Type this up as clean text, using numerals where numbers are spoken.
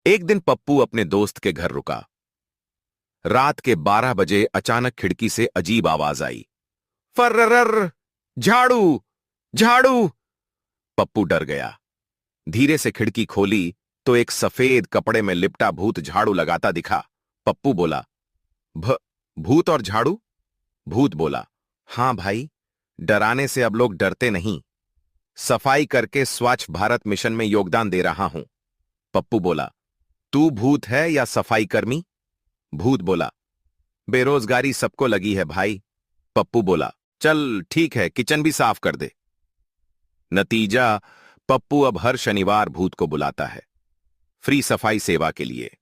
एक दिन पप्पू अपने दोस्त के घर रुका। रात के 12 बजे अचानक खिड़की से अजीब आवाज आई। फर्रर, झाड़ू, झाड़ू। पप्पू डर गया। धीरे से खिड़की खोली तो एक सफेद कपड़े में लिपटा भूत झाड़ू लगाता दिखा। पप्पू बोला, भ भूत और झाड़ू? भूत बोला, हां भाई, डराने से अब लोग डरते नहीं। सफाई करके स्वच्छ भारत मिशन में योगदान दे रहा हूं। पप्पू बोला, तू भूत है या सफाई कर्मी? भूत बोला, बेरोजगारी सबको लगी है भाई। पप्पू बोला, चल ठीक है, किचन भी साफ कर दे। नतीजा, पप्पू अब हर शनिवार भूत को बुलाता है, फ्री सफाई सेवा के लिए।